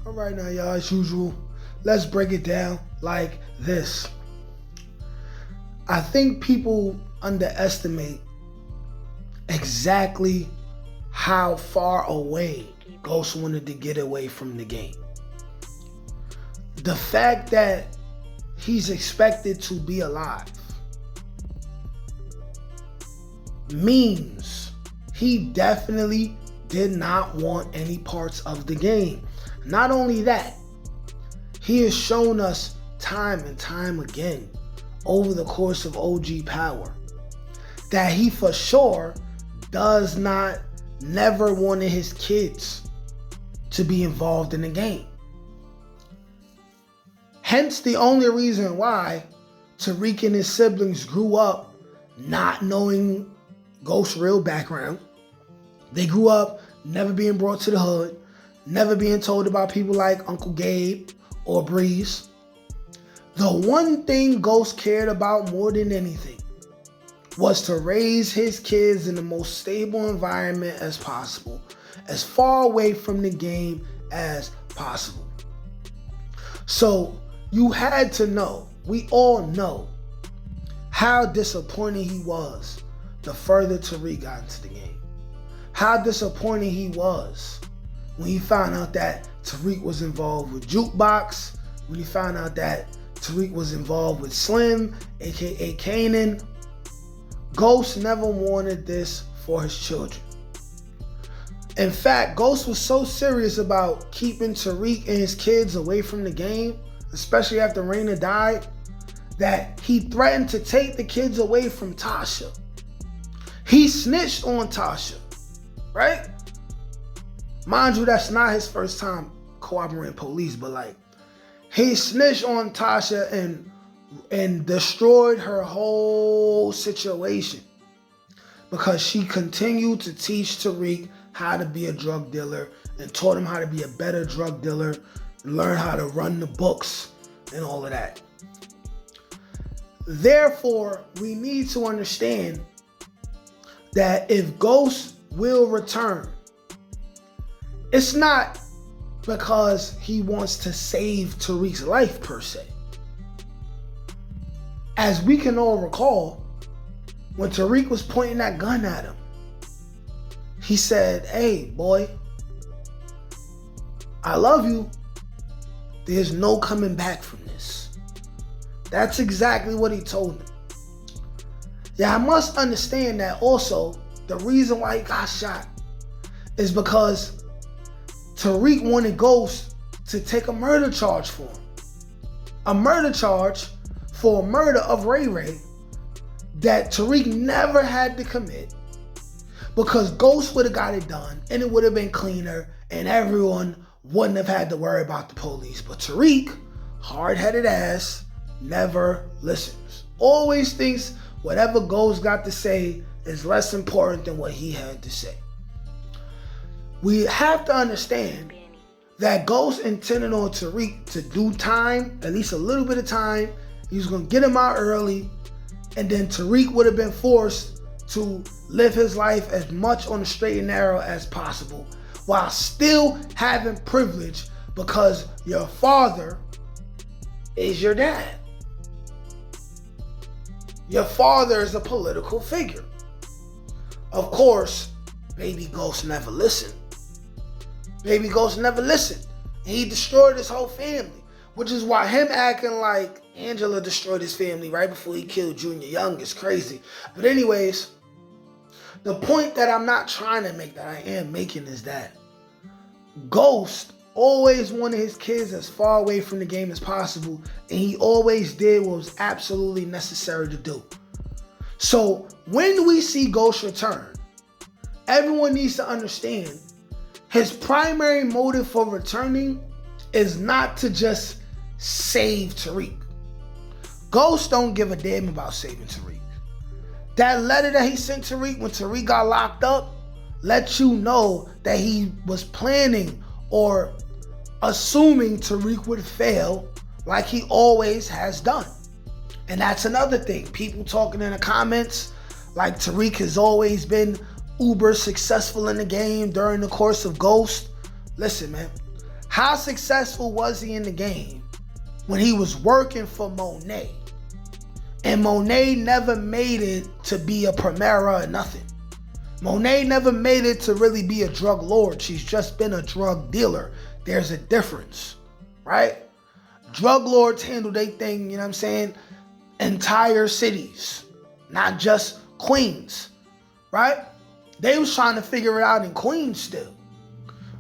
All right now, y'all, as usual, let's break it down like this. I think people underestimate exactly how far away Ghost wanted to get away from the game. The fact that he's expected to be alive means he definitely did not want any parts of the game. Not only that, he has shown us time and time again over the course of OG Power that he for sure does not never wanted his kids to be involved in the game. Hence the only reason why Tariq and his siblings grew up not knowing Ghost's real background. They grew up never being brought to the hood, never being told about people like Uncle Gabe or Breeze. The one thing Ghost cared about more than anything was to raise his kids in the most stable environment as possible, as far away from the game as possible. So you had to know, we all know, how disappointing he was the further Tariq got into the game. How disappointing he was when he found out that Tariq was involved with Jukebox, when he found out that Tariq was involved with Slim, aka Kanan. Ghost never wanted this for his children. In fact, Ghost was so serious about keeping Tariq and his kids away from the game, especially after Raina died, that he threatened to take the kids away from Tasha. He snitched on Tasha, right? Mind you, that's not his first time cooperating police, but like, he snitched on Tasha and destroyed her whole situation because she continued to teach Tariq how to be a drug dealer and taught him how to be a better drug dealer, learn how to run the books and all of that. Therefore, we need to understand that if Ghost will return, it's not because he wants to save Tariq's life per se. As we can all recall, when Tariq was pointing that gun at him, he said, "Hey, boy, I love you. There's no coming back from this." That's exactly what he told him. Yeah, I must understand that also the reason why he got shot is because Tariq wanted Ghost to take a murder charge for him. A murder charge for murder of Ray Ray that Tariq never had to commit because Ghost would have got it done and it would have been cleaner and everyone wouldn't have had to worry about the police. But Tariq, hard-headed ass, never listens. Always thinks whatever Ghost got to say is less important than what he had to say. We have to understand that Ghost intended on Tariq to do time, at least a little bit of time. He was going to get him out early, and then Tariq would have been forced to live his life as much on the straight and narrow as possible while still having privilege because your father is your dad. Your father is a political figure. Of course, baby Ghost never listened. Baby Ghost never listened. And he destroyed his whole family, which is why him acting like Angela destroyed his family right before he killed Junior Young is crazy. But anyways, the point that I'm not trying to make, that I am making, is that Ghost always wanted his kids as far away from the game as possible, and he always did what was absolutely necessary to do. So when we see Ghost return, everyone needs to understand his primary motive for returning is not to just save Tariq. Ghost don't give a damn about saving Tariq. That letter that he sent Tariq when Tariq got locked up lets you know that he was planning or assuming Tariq would fail like he always has done. And that's another thing. People talking in the comments like Tariq has always been uber successful in the game during the course of Ghost. Listen, man, How successful was he in the game when he was working for Monet? And Monet never made it to be a Primera or nothing. Monet never made it to really be a drug lord. She's just been a drug dealer. There's a difference, right? Drug lords handle their thing, you know what I'm saying? Entire cities, not just Queens, right? They was trying to figure it out in Queens still,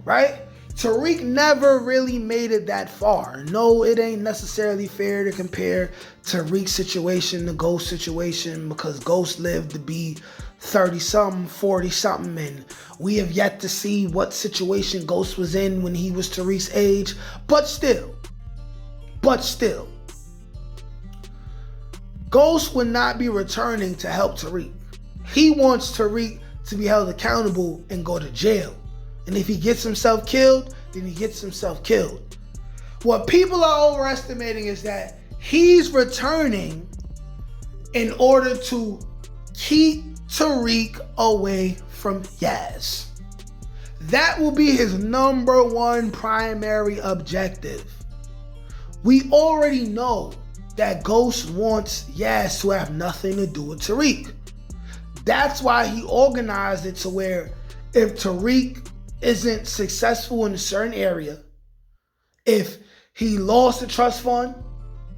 right? Tariq never really made it that far. No, it ain't necessarily fair to compare Tariq's situation to Ghost's situation because Ghost lived to be 30-something, 40-something, and we have yet to see what situation Ghost was in when he was Tariq's age. But still, Ghost would not be returning to help Tariq. He wants Tariq to be held accountable and go to jail. And if he gets himself killed, then he gets himself killed. What people are overestimating is that he's returning in order to keep Tariq away from Yaz. That will be his number one primary objective. We already know that Ghost wants Yaz to have nothing to do with Tariq. That's why he organized it to where if Tariq isn't successful in a certain area, if he lost the trust fund,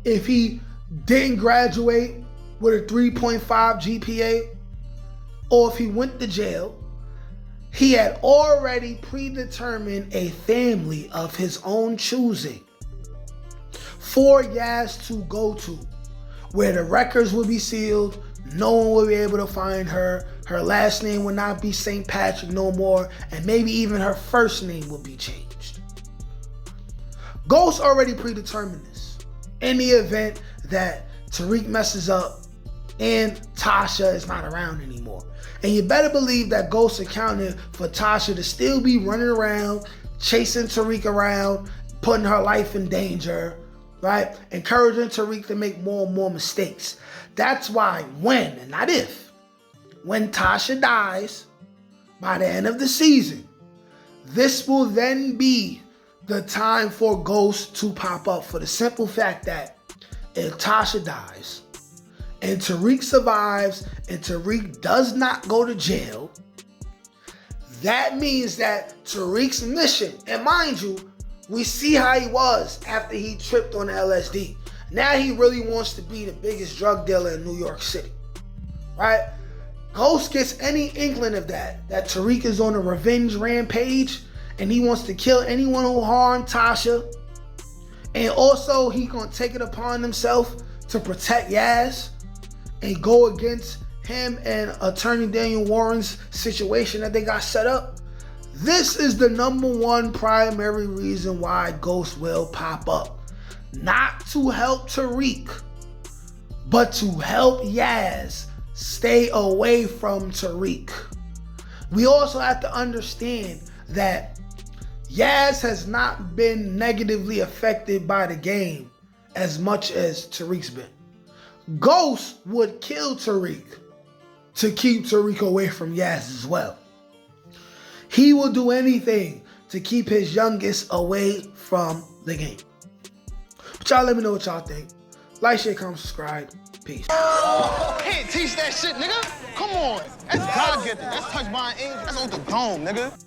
if he didn't graduate with a 3.5 GPA, or if he went to jail, he had already predetermined a family of his own choosing for Yaz to go to, where the records will be sealed, no one will be able to find her, her last name will not be St. Patrick no more, and maybe even her first name will be changed. Ghost already predetermined this. In the event that Tariq messes up and Tasha is not around anymore. And you better believe that Ghost accounted for Tasha to still be running around, chasing Tariq around, putting her life in danger, right? Encouraging Tariq to make more and more mistakes. That's why when, and not if, when Tasha dies by the end of the season, this will then be the time for Ghost to pop up, for the simple fact that if Tasha dies and Tariq survives and Tariq does not go to jail, that means that Tariq's mission, and mind you, we see how he was after he tripped on the LSD. Now he really wants to be the biggest drug dealer in New York City, right? Ghost gets any inkling of that Tariq is on a revenge rampage and he wants to kill anyone who harmed Tasha. And also he gonna take it upon himself to protect Yaz and go against him and Attorney Daniel Warren's situation that they got set up. This is the number one primary reason why Ghost will pop up. Not to help Tariq, but to help Yaz stay away from Tariq. We also have to understand that Yaz has not been negatively affected by the game as much as Tariq's been. Ghost would kill Tariq to keep Tariq away from Yaz as well. He will do anything to keep his youngest away from the game. But y'all let me know what y'all think. Like, share, comment, subscribe. Peace. Can't teach that shit, nigga. Come on. That's God-gifted. That's touched by an angel. That's on the dome, nigga.